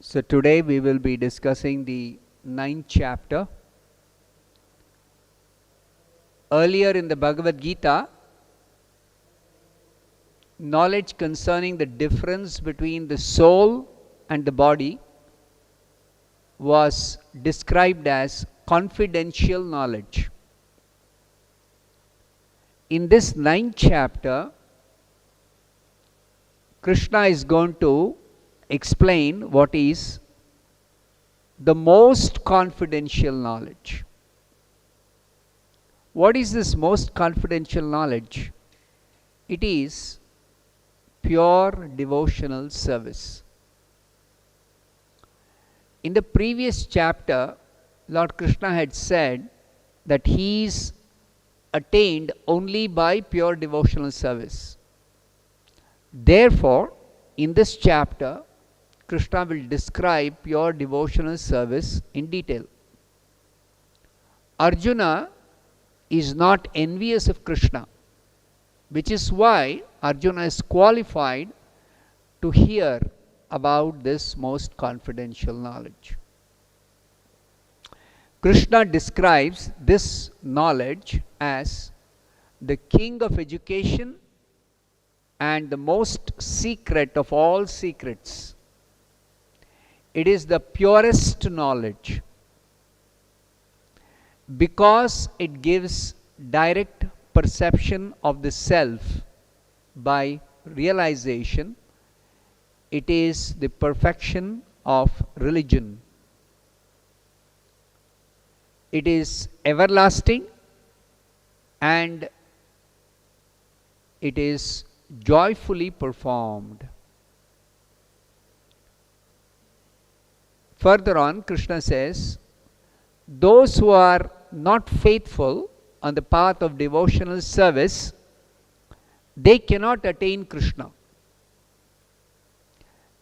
So today we will be discussing the 9th chapter. Earlier in the Bhagavad Gita, knowledge concerning the difference between the soul and the body was described as confidential knowledge. In this 9th chapter, Krishna is going to explain what is the most confidential knowledge. What is this most confidential knowledge? It is pure devotional service. In the previous chapter, Lord Krishna had said that he is attained only by pure devotional service. Therefore, in this chapter, Krishna will describe pure devotional service in detail. Arjuna is not envious of Krishna, which is why Arjuna is qualified to hear about this most confidential knowledge. Krishna describes this knowledge as the king of education and the most secret of all secrets. It is the purest knowledge because it gives direct perception of the self by realization. It is the perfection of religion. It is everlasting and it is joyfully performed. Further on, Krishna says, those who are not faithful on the path of devotional service, they cannot attain Krishna.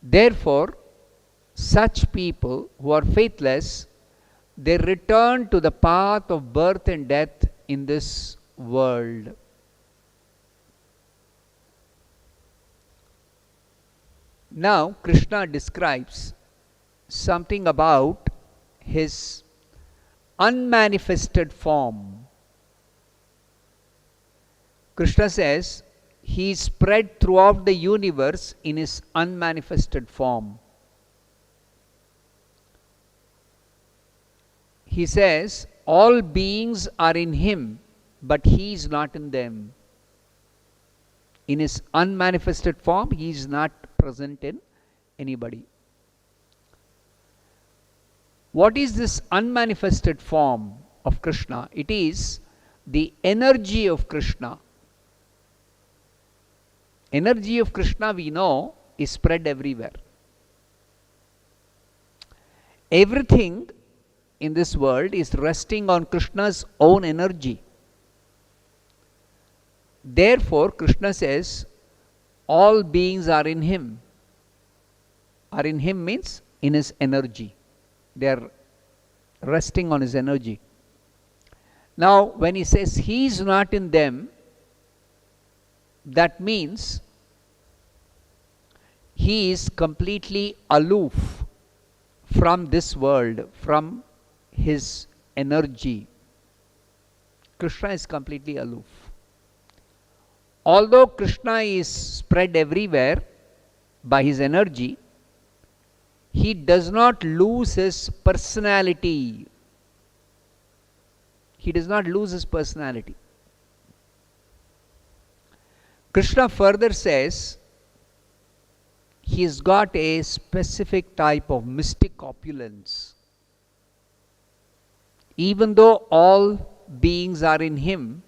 Therefore, such people who are faithless, they return to the path of birth and death in this world. Now, Krishna describes something about his unmanifested form. Krishna says he is spread throughout the universe in his unmanifested form. He says all beings are in him, but he is not in them. In his unmanifested form, he is not present in anybody. What is this unmanifested form of Krishna? It is the energy of Krishna. Energy of Krishna, we know, is spread everywhere. Everything in this world is resting on Krishna's own energy. Therefore, Krishna says, all beings are in him. Are in him means in his energy. They are resting on his energy. Now, when he says he is not in them, that means he is completely aloof from this world, from his energy. Krishna is completely aloof. Although Krishna is spread everywhere by his energy, he does not lose his personality. He does not lose his personality. Krishna further says he has got a specific type of mystic opulence. Even though all beings are in him,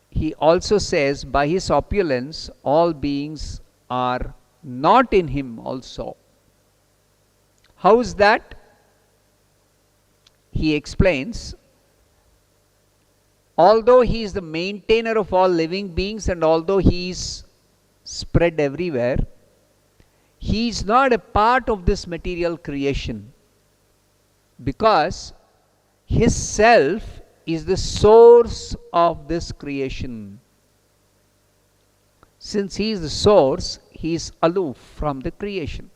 he also says by his opulence all beings are not in him also. How is that? He explains, although he is the maintainer of all living beings and although he is spread everywhere, he is not a part of this material creation because his self is the source of this creation. Since he is the source, he is aloof from the creation.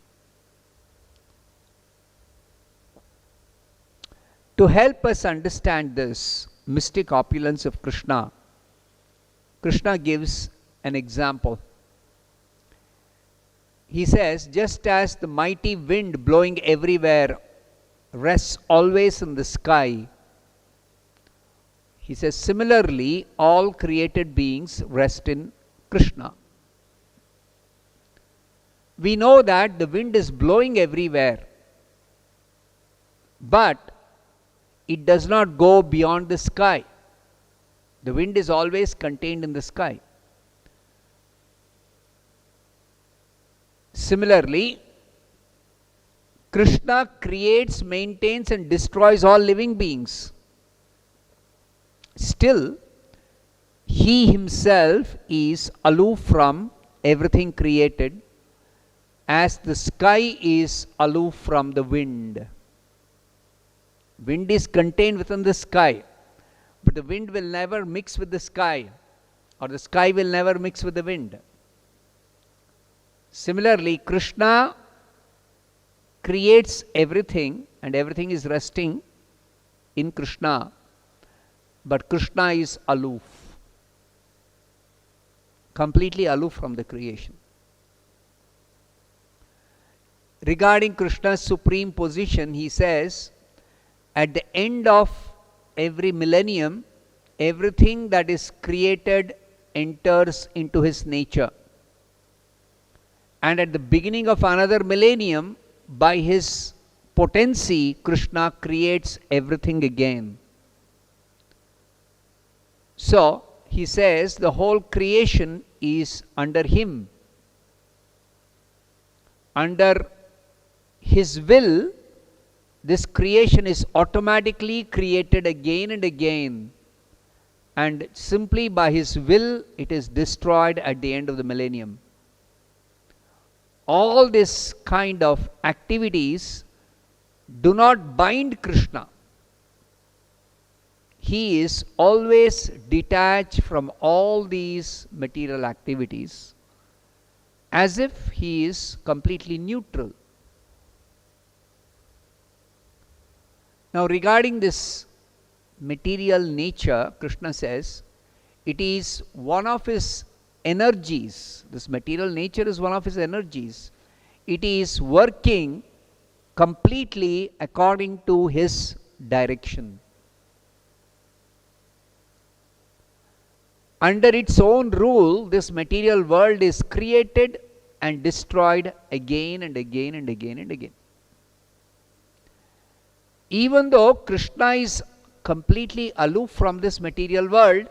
To help us understand this mystic opulence of Krishna, Krishna gives an example. He says, just as the mighty wind blowing everywhere rests always in the sky, he says, similarly, all created beings rest in Krishna. We know that the wind is blowing everywhere, but it does not go beyond the sky. The wind is always contained in the sky. Similarly, Krishna creates, maintains and destroys all living beings. Still, he himself is aloof from everything created, as the sky is aloof from the wind. Wind is contained within the sky, but the wind will never mix with the sky, or the sky will never mix with the wind. Similarly, Krishna creates everything, and everything is resting in Krishna, but Krishna is aloof, completely aloof from the creation. Regarding Krishna's supreme position, he says, at the end of every millennium, everything that is created enters into his nature. And at the beginning of another millennium, by his potency, Krishna creates everything again. So, he says the whole creation is under him. Under his will, this creation is automatically created again and again. And simply by his will, it is destroyed at the end of the millennium. All this kind of activities do not bind Krishna. He is always detached from all these material activities, as if he is completely neutral. Now, regarding this material nature, Krishna says, it is one of his energies. This material nature is one of his energies. It is working completely according to his direction. Under its own rule, this material world is created and destroyed again and again and again and again. Even though Krishna is completely aloof from this material world,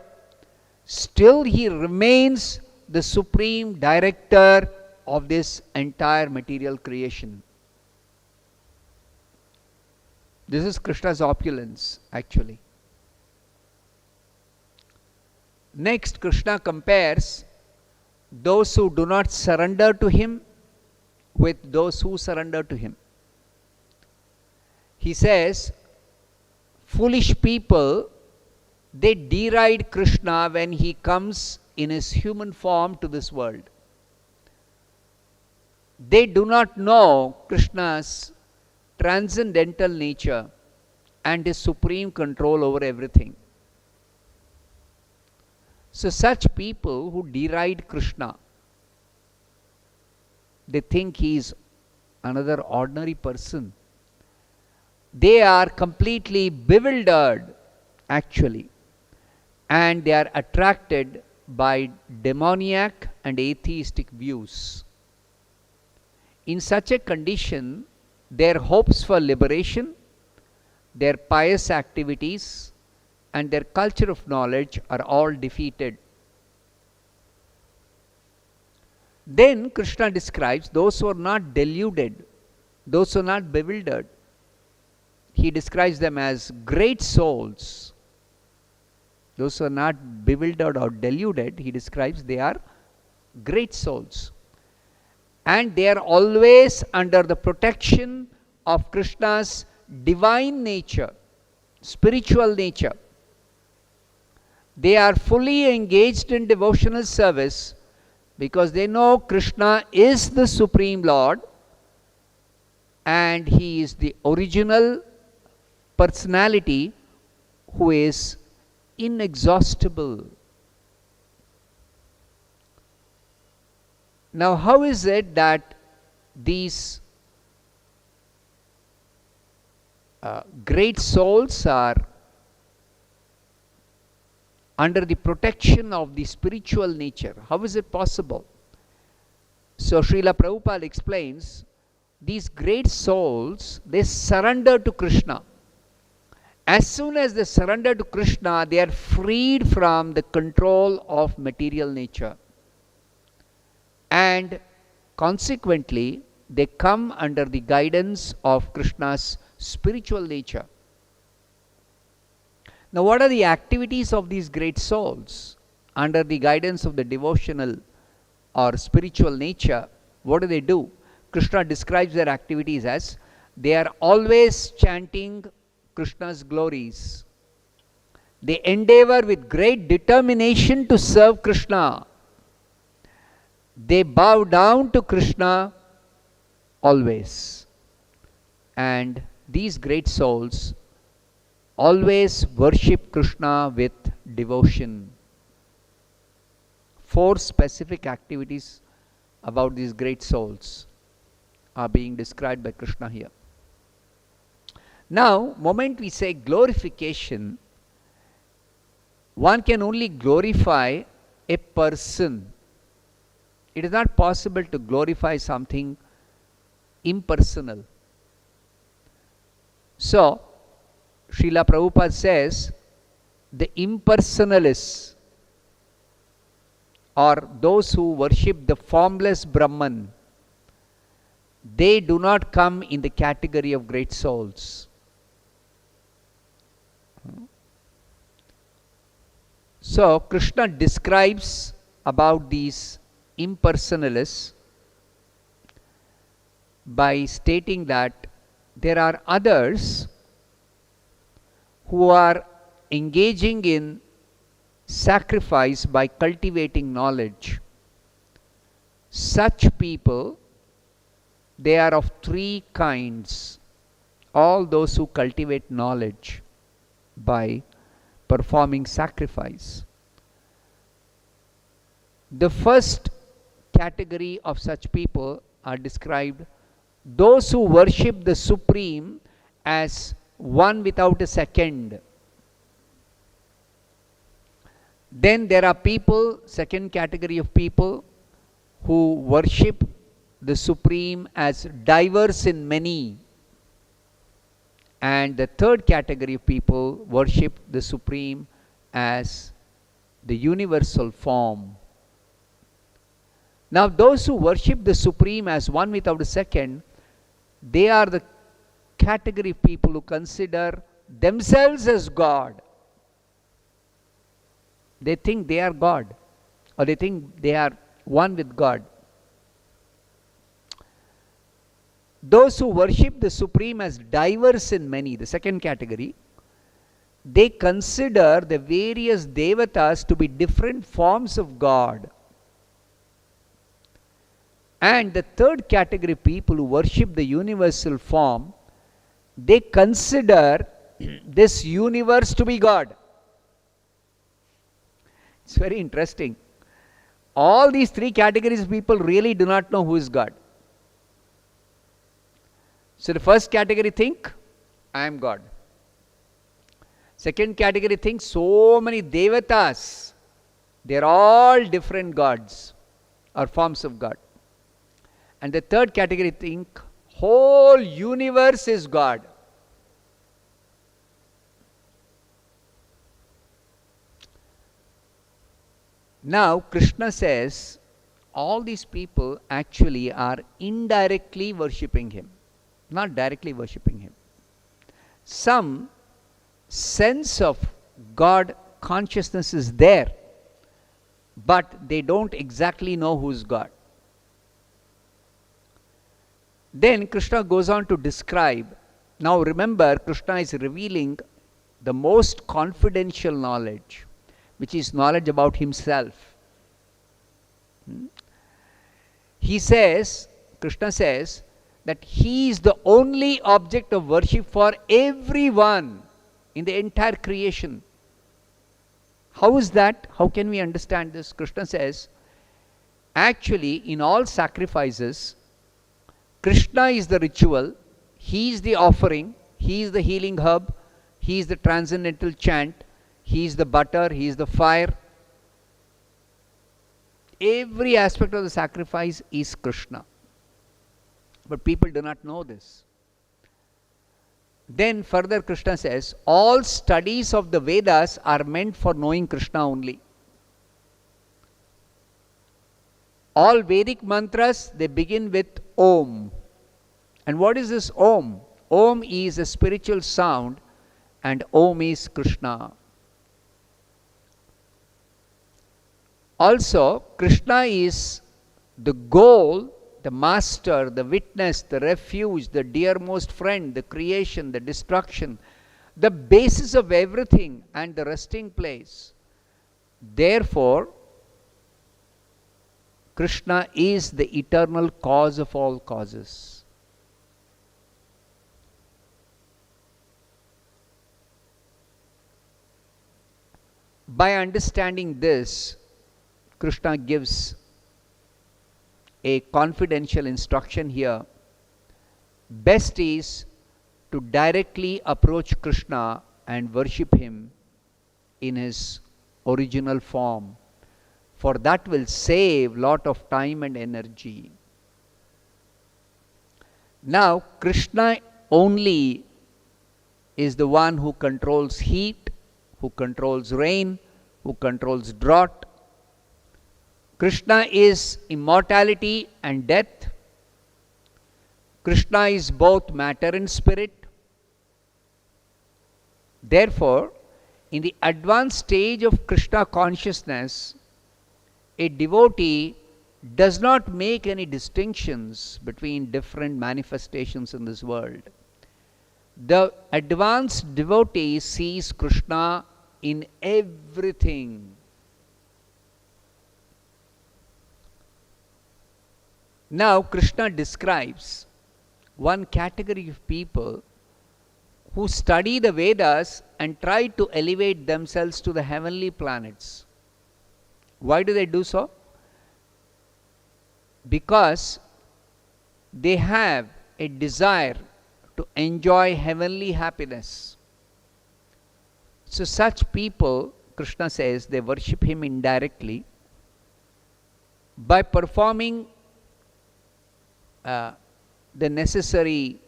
still he remains the supreme director of this entire material creation. This is Krishna's opulence, actually. Next, Krishna compares those who do not surrender to him with those who surrender to him. He says, foolish people, they deride Krishna when he comes in his human form to this world. They do not know Krishna's transcendental nature and his supreme control over everything. So such people who deride Krishna, they think he is another ordinary person. They are completely bewildered, actually, and they are attracted by demoniac and atheistic views. In such a condition, their hopes for liberation, their pious activities, and their culture of knowledge are all defeated. Then Krishna describes those who are not deluded, those who are not bewildered. He describes them as great souls. Those who are not bewildered or deluded, he describes they are great souls. And they are always under the protection of Krishna's divine nature, spiritual nature. They are fully engaged in devotional service because they know Krishna is the Supreme Lord and he is the original personality who is inexhaustible. Now, how is it that these great souls are under the protection of the spiritual nature? How is it possible? So Srila Prabhupada explains, these great souls, they surrender to Krishna. As soon as they surrender to Krishna, they are freed from the control of material nature. And consequently, they come under the guidance of Krishna's spiritual nature. Now, what are the activities of these great souls under the guidance of the devotional or spiritual nature? What do? Krishna describes their activities as they are always chanting Krishna's glories. They endeavor with great determination to serve Krishna. They bow down to Krishna always. And these great souls always worship Krishna with devotion. 4 specific activities about these great souls are being described by Krishna here. Now, moment we say glorification, one can only glorify a person. It is not possible to glorify something impersonal. So, Srila Prabhupada says, the impersonalists, or those who worship the formless Brahman, they do not come in the category of great souls. So, Krishna describes about these impersonalists by stating that there are others who are engaging in sacrifice by cultivating knowledge. Such people, they are of 3 kinds. All those who cultivate knowledge by performing sacrifice. The first category of such people are described, those who worship the Supreme as one without a second. Then there are people, second category of people, who worship the Supreme as diverse in many. And the third category of people worship the Supreme as the universal form. Now, those who worship the Supreme as one without a second, they are the category of people who consider themselves as God. They think they are God, or they think they are one with God. Those who worship the Supreme as diverse in many, the second category, they consider the various devatas to be different forms of God. And the third category of people who worship the universal form, they consider this universe to be God. It's very interesting. All these 3 categories of people really do not know who is God. So the first category think, I am God. Second category think, so many devatas, they are all different gods or forms of God. And the third category think, whole universe is God. Now Krishna says all these people actually are indirectly worshipping him, not directly worshipping him. Some sense of God consciousness is there, but they don't exactly know who is God. Then Krishna goes on to describe. Now remember, Krishna is revealing the most confidential knowledge, which is knowledge about himself. He says, Krishna says, that He is the only object of worship for everyone in the entire creation. How is that? How can we understand this? Krishna says, actually, in all sacrifices, Krishna is the ritual, He is the offering, He is the healing herb, He is the transcendental chant, He is the butter, He is the fire. Every aspect of the sacrifice is Krishna. But people do not know this. Then further Krishna says, all studies of the Vedas are meant for knowing Krishna only. All Vedic mantras, they begin with Om. And what is this Om? Om is a spiritual sound and Om is Krishna. Also, Krishna is the goal, the master, the witness, the refuge, the dearmost friend, the creation, the destruction, the basis of everything and the resting place. Therefore, Krishna is the eternal cause of all causes. By understanding this, Krishna gives a confidential instruction here. Best is to directly approach Krishna and worship Him in His original form, for that will save lot of time and energy. Now, Krishna only is the one who controls heat, who controls rain, who controls drought. Krishna is immortality and death. Krishna is both matter and spirit. Therefore, in the advanced stage of Krishna consciousness, a devotee does not make any distinctions between different manifestations in this world. The advanced devotee sees Krishna in everything. Now, Krishna describes one category of people who study the Vedas and try to elevate themselves to the heavenly planets. Why do they do so? Because they have a desire to enjoy heavenly happiness. So such people, Krishna says, they worship Him indirectly by performing the necessary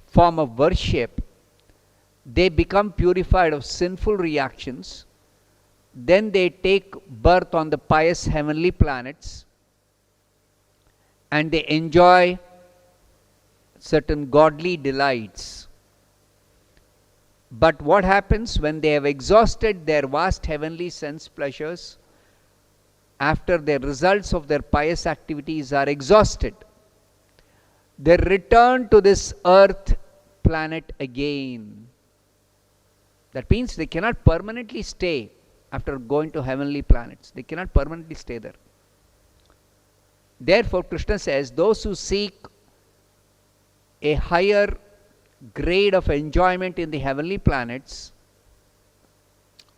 form of worship. They become purified of sinful reactions. Then they take birth on the pious heavenly planets and they enjoy certain godly delights. But what happens when they have exhausted their vast heavenly sense pleasures, after the results of their pious activities are exhausted, they return to this earth planet again. That means they cannot permanently stay after going to heavenly planets. They cannot permanently stay there. Therefore, Krishna says, those who seek a higher grade of enjoyment in the heavenly planets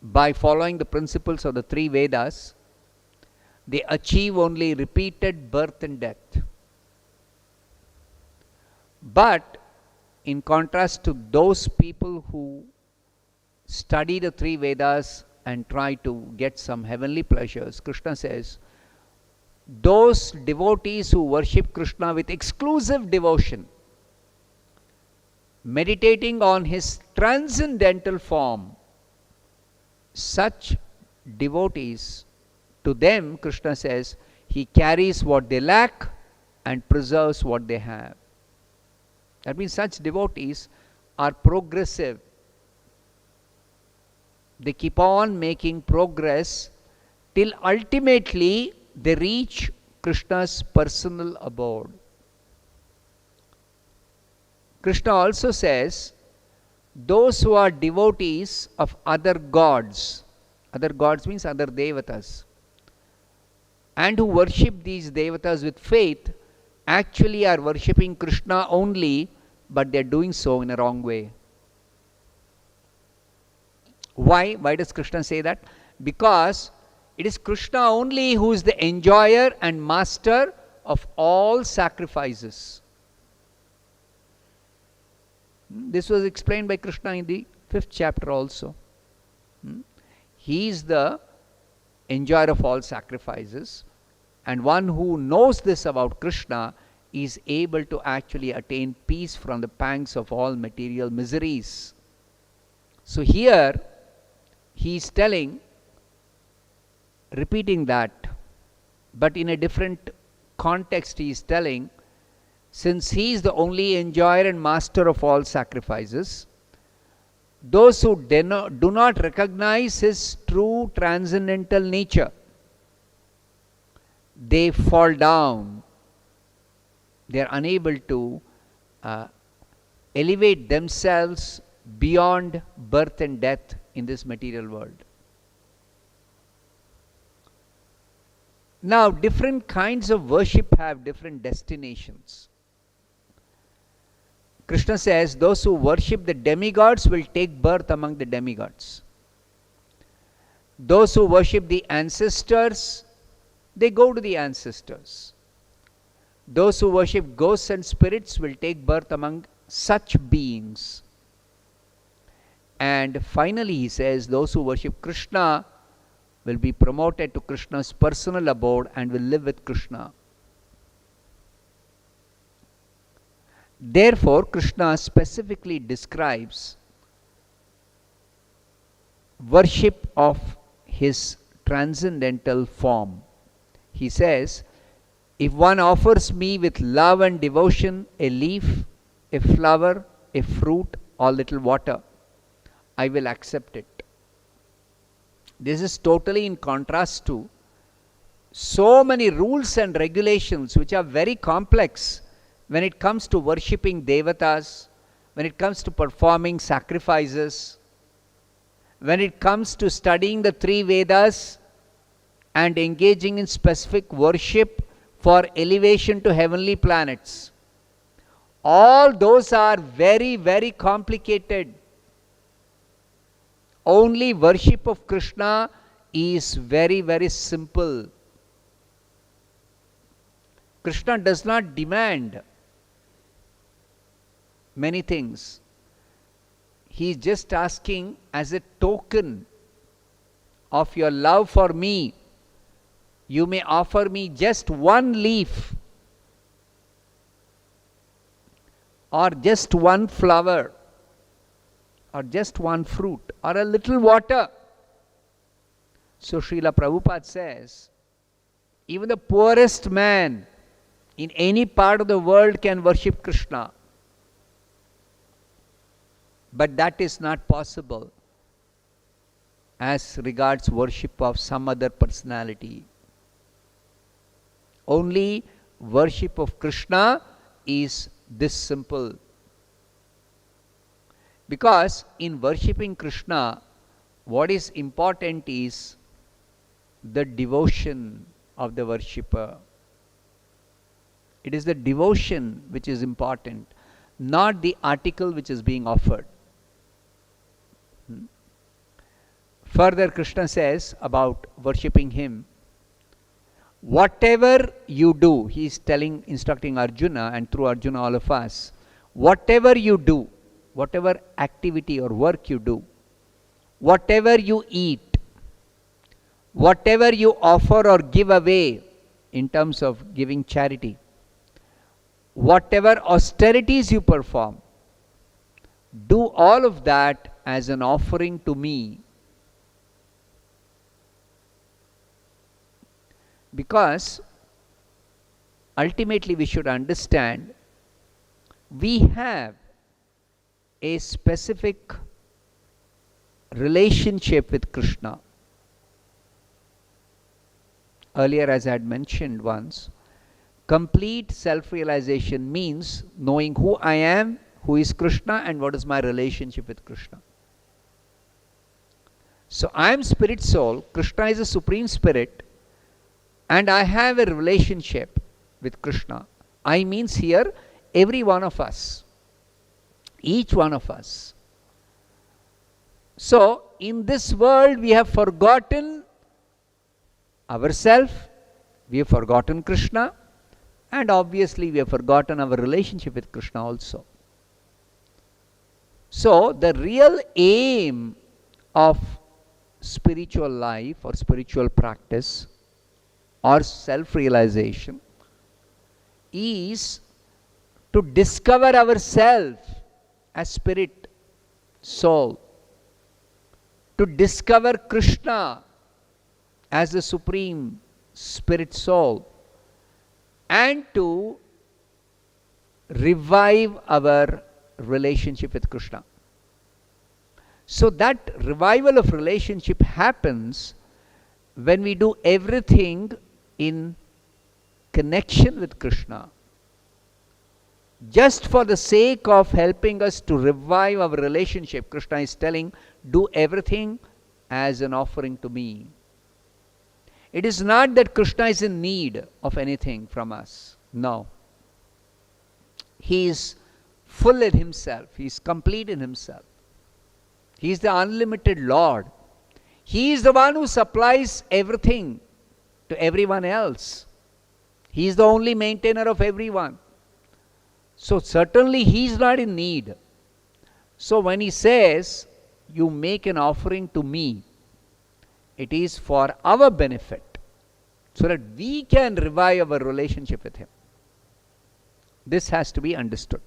by following the principles of the three Vedas, they achieve only repeated birth and death. But in contrast to those people who study the three Vedas and try to get some heavenly pleasures, Krishna says, those devotees who worship Krishna with exclusive devotion, meditating on His transcendental form, such devotees, to them, Krishna says, He carries what they lack and preserves what they have. That means such devotees are progressive. They keep on making progress till ultimately they reach Krishna's personal abode. Krishna also says, those who are devotees of other gods means other devatas, and who worship these devatas with faith, actually are worshipping Krishna only, but they are doing so in a wrong way. Why? Why does Krishna say that? Because it is Krishna only who is the enjoyer and master of all sacrifices. This was explained by Krishna in the 5th chapter also. He is the enjoyer of all sacrifices, and one who knows this about Krishna is able to actually attain peace from the pangs of all material miseries. So here he is telling, repeating that, but in a different context. He is telling, since he is the only enjoyer and master of all sacrifices, those who do not recognize his true transcendental nature, they fall down. They are unable to elevate themselves beyond birth and death in this material world. Now, different kinds of worship have different destinations. Krishna says those who worship the demigods will take birth among the demigods. Those who worship the ancestors, they go to the ancestors. Those who worship ghosts and spirits will take birth among such beings. And finally he says those who worship Krishna will be promoted to Krishna's personal abode and will live with Krishna. Therefore, Krishna specifically describes worship of his transcendental form. He says, if one offers me with love and devotion a leaf, a flower, a fruit, or little water, I will accept it. This is totally in contrast to so many rules and regulations which are very complex when it comes to worshipping devatas, when it comes to performing sacrifices, when it comes to studying the 3 Vedas and engaging in specific worship for elevation to heavenly planets. All those are very, very complicated. Only worship of Krishna is very, very simple. Krishna does not demand many things. He is just asking, as a token of your love for me, you may offer me just one leaf, or just one flower, or just one fruit, or a little water. So Srila Prabhupada says, even the poorest man in any part of the world can worship Krishna. But that is not possible as regards worship of some other personality. Only worship of Krishna is this simple. Because in worshipping Krishna, what is important is the devotion of the worshipper. It is the devotion which is important, not the article which is being offered. Further, Krishna says about worshipping him, whatever you do, he is instructing Arjuna, and through Arjuna all of us, whatever you do, whatever activity or work you do, whatever you eat, whatever you offer or give away in terms of giving charity, whatever austerities you perform, do all of that as an offering to me. Because ultimately we should understand we have a specific relationship with Krishna. Earlier, as I had mentioned once, complete self-realization means knowing who I am, who is Krishna, and what is my relationship with Krishna. So I am spirit soul, Krishna is a supreme spirit, and I have a relationship with Krishna. I means here every one of us, each one of us. So, in this world we have forgotten ourselves, we have forgotten Krishna, and obviously we have forgotten our relationship with Krishna also. So, the real aim of spiritual life or spiritual practice or self-realization is to discover ourselves as spirit, soul, to discover Krishna as the supreme spirit soul, and to revive our relationship with Krishna. So that revival of relationship happens when we do everything in connection with Krishna, just for the sake of helping us to revive our relationship. Krishna is telling, do everything as an offering to me. It is not that Krishna is in need of anything from us. No. He is full in himself. He is complete in himself. He is the unlimited Lord. He is the one who supplies everything to everyone else. He is the only maintainer of everyone. So certainly he is not in need. So when he says, you make an offering to me, it is for our benefit, so that we can revive our relationship with him. This has to be understood.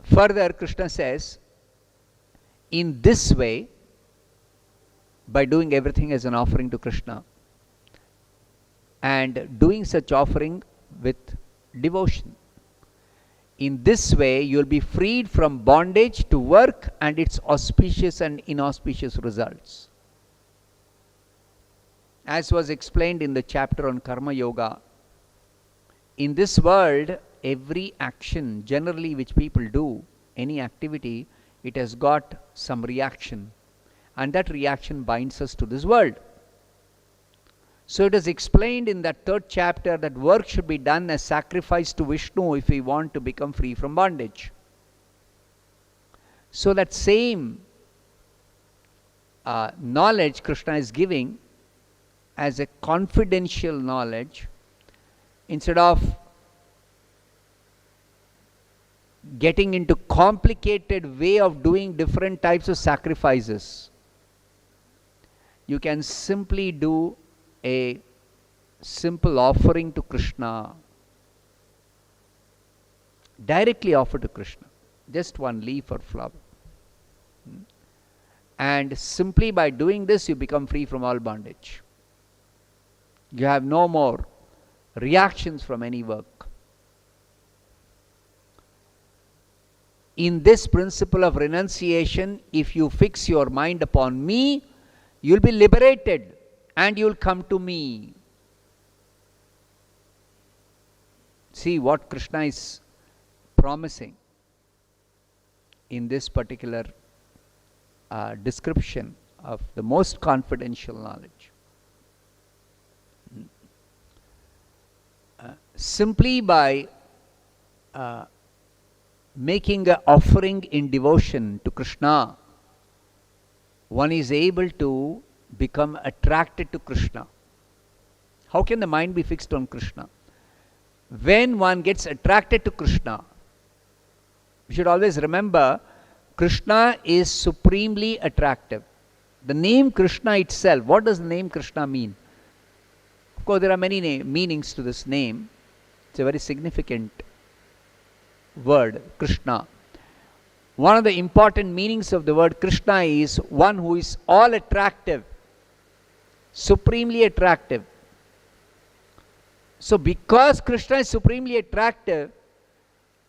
Further, Krishna says, in this way, by doing everything as an offering to Krishna, and doing such offering with devotion, in this way you will be freed from bondage to work and its auspicious and inauspicious results. As was explained in the chapter on Karma Yoga, in this world, every action generally which people do, any activity, it has got some reaction, and that reaction binds us to this world. So it is explained in that third chapter that work should be done as sacrifice to Vishnu if we want to become free from bondage. So that same knowledge Krishna is giving as a confidential knowledge, instead of getting into complicated way of doing different types of sacrifices. You can simply do a simple offering to Krishna, directly offer to Krishna, just one leaf or flower. And simply by doing this, you become free from all bondage. You have no more reactions from any work. In this principle of renunciation, if you fix your mind upon me, you will be liberated and you will come to me. See what Krishna is promising in this particular description of the most confidential knowledge. Simply by making an offering in devotion to Krishna, one is able to become attracted to Krishna. How can the mind be fixed on Krishna? When one gets attracted to Krishna, we should always remember Krishna is supremely attractive. The name Krishna itself, what does the name Krishna mean? Of course, there are many meanings to this name. It's a very significant word, Krishna. One of the important meanings of the word Krishna is one who is all attractive, supremely attractive. So because Krishna is supremely attractive,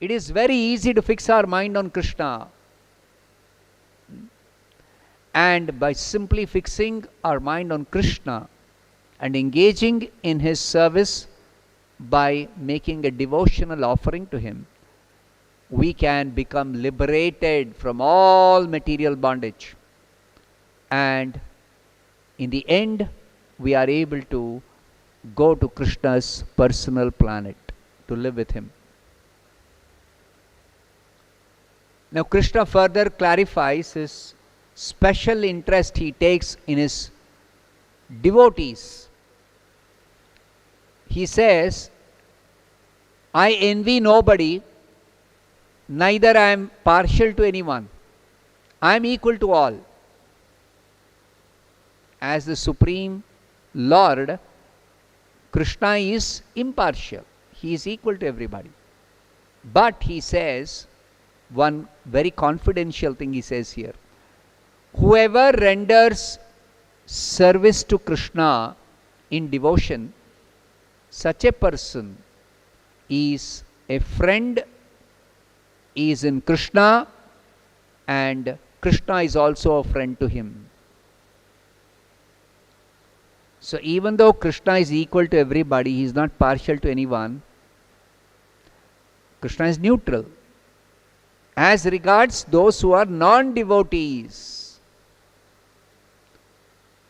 it is very easy to fix our mind on Krishna. And by simply fixing our mind on Krishna and engaging in his service by making a devotional offering to him, we can become liberated from all material bondage. And in the end, we are able to go to Krishna's personal planet to live with him. Now Krishna further clarifies his special interest he takes in his devotees. He says, I envy nobody, neither I am partial to anyone. I am equal to all. As the Supreme Lord, Krishna is impartial. He is equal to everybody. But he says, one very confidential thing he says here. Whoever renders service to Krishna in devotion, such a person is a friend, is in Krishna, and Krishna is also a friend to him. So even though Krishna is equal to everybody, he is not partial to anyone. Krishna is neutral. As regards those who are non-devotees,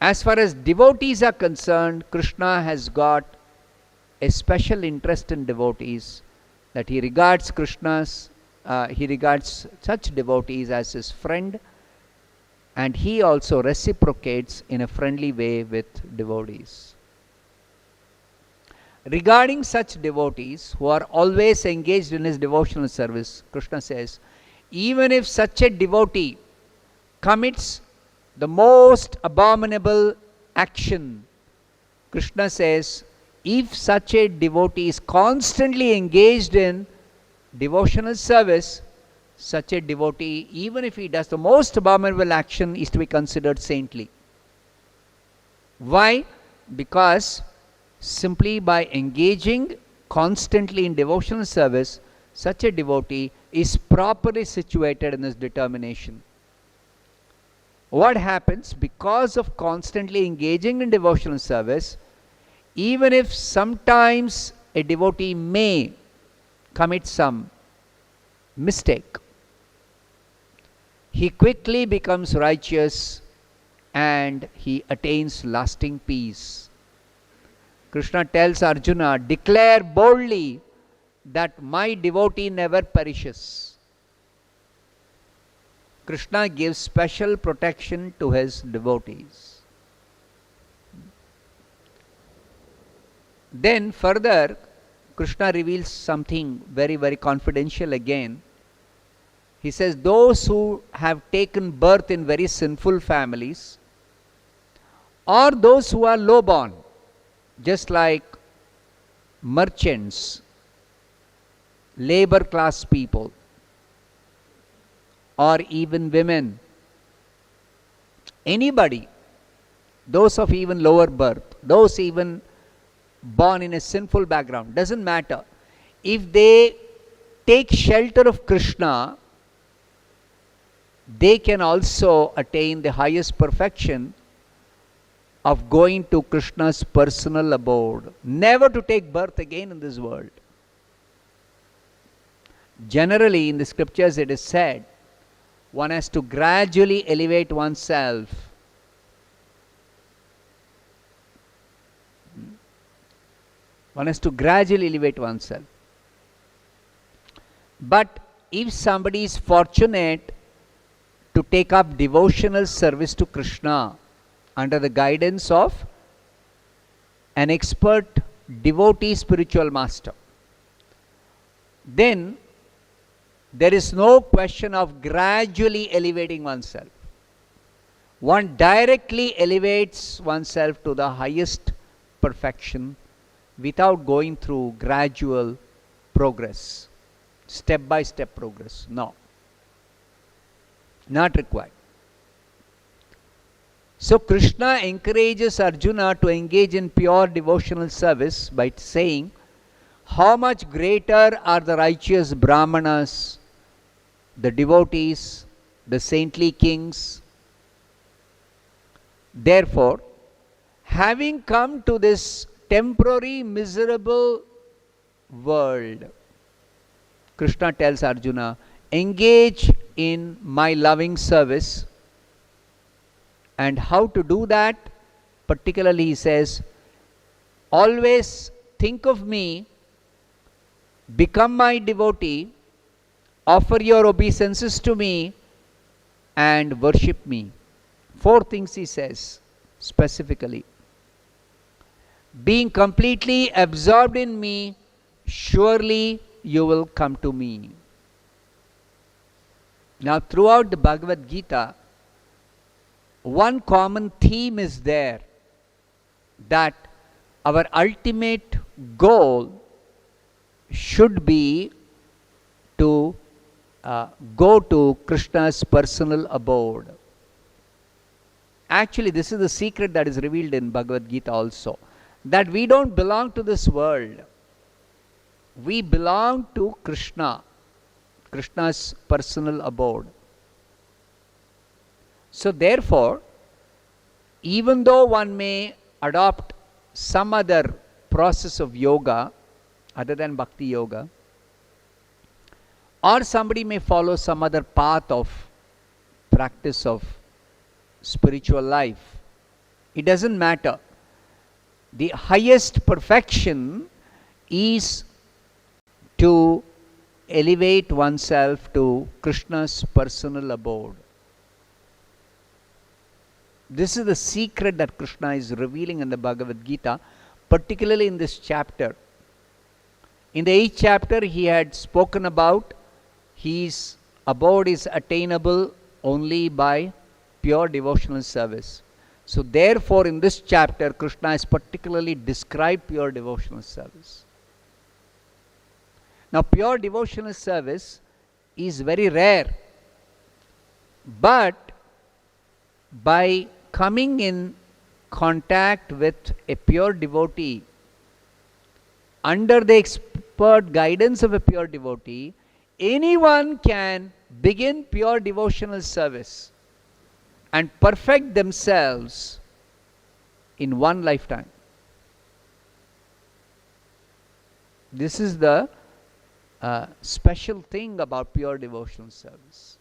as far as devotees are concerned, Krishna has got a special interest in devotees, that he regards he regards such devotees as his friend, and he also reciprocates in a friendly way with devotees. Regarding such devotees who are always engaged in his devotional service, Krishna says, even if such a devotee commits the most abominable action, Krishna says, if such a devotee is constantly engaged in devotional service, such a devotee, even if he does the most abominable action, is to be considered saintly. Why? Because simply by engaging constantly in devotional service, such a devotee is properly situated in his determination. What happens? Because of constantly engaging in devotional service, even if sometimes a devotee may commit some mistake, he quickly becomes righteous and he attains lasting peace. Krishna tells Arjuna, declare boldly that my devotee never perishes. Krishna gives special protection to his devotees. Then further, Krishna reveals something very, very confidential again. He says, those who have taken birth in very sinful families, or those who are low-born, just like merchants, labor class people, or even women, anybody, those of even lower birth, those even born in a sinful background, doesn't matter. If they take shelter of Krishna, they can also attain the highest perfection of going to Krishna's personal abode, never to take birth again in this world. Generally, in the scriptures it is said, one has to gradually elevate oneself. One has to gradually elevate oneself. But if somebody is fortunate to take up devotional service to Krishna under the guidance of an expert devotee spiritual master, then there is no question of gradually elevating oneself. One directly elevates oneself to the highest perfection without going through gradual progress, step-by-step progress. No. Not required. So Krishna encourages Arjuna to engage in pure devotional service by saying, how much greater are the righteous Brahmanas, the devotees, the saintly kings. Therefore, having come to this temporary miserable world, Krishna tells Arjuna, engage in my loving service. And how to do that? Particularly he says, always think of me, become my devotee, offer your obeisances to me, and worship me. 4 things he says specifically. Being completely absorbed in me, surely you will come to me. Now, throughout the Bhagavad Gita, one common theme is there, that our ultimate goal should be to go to Krishna's personal abode. Actually, this is the secret that is revealed in Bhagavad Gita also, that we don't belong to this world. We belong to Krishna, Krishna's personal abode. So therefore, even though one may adopt some other process of yoga other than bhakti yoga, or somebody may follow some other path of practice of spiritual life, it doesn't matter. The highest perfection is to elevate oneself to Krishna's personal abode. This is the secret that Krishna is revealing in the Bhagavad Gita, particularly in this chapter. In the 8th chapter, he had spoken about his abode is attainable only by pure devotional service. So therefore, in this chapter, Krishna has particularly described pure devotional service. Now, pure devotional service is very rare, but by coming in contact with a pure devotee, under the expert guidance of a pure devotee, anyone can begin pure devotional service and perfect themselves in one lifetime. This is the special thing about pure devotional service.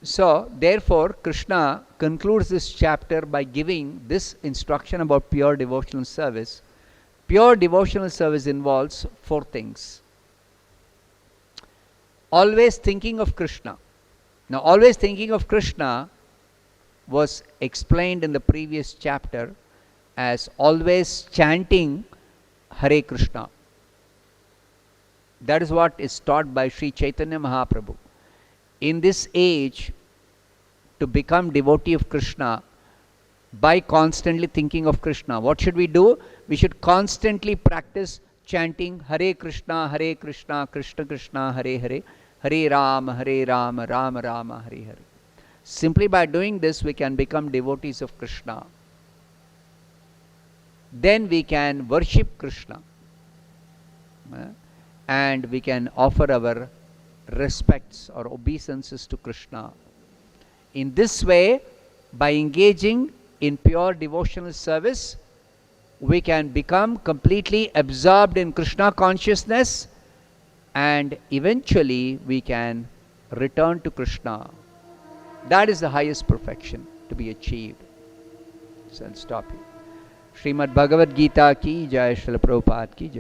So, therefore, Krishna concludes this chapter by giving this instruction about pure devotional service. Pure devotional service involves 4 things. Always thinking of Krishna. Now, always thinking of Krishna was explained in the previous chapter as always chanting Hare Krishna. That is what is taught by Sri Chaitanya Mahaprabhu. In this age, to become devotee of Krishna by constantly thinking of Krishna, what should we do? We should constantly practice chanting Hare Krishna, Krishna Krishna, Hare Hare, Hare Rama, Rama Rama, Hare Hare. Simply by doing this, we can become devotees of Krishna. Then we can worship Krishna, and we can offer our respects or obeisances to Krishna. In this way, by engaging in pure devotional service, we can become completely absorbed in Krishna consciousness, and eventually we can return to Krishna. That is the highest perfection to be achieved. So I'll stop here. Srimad Bhagavad Gita ki jai, Srila Prabhupada ki jai.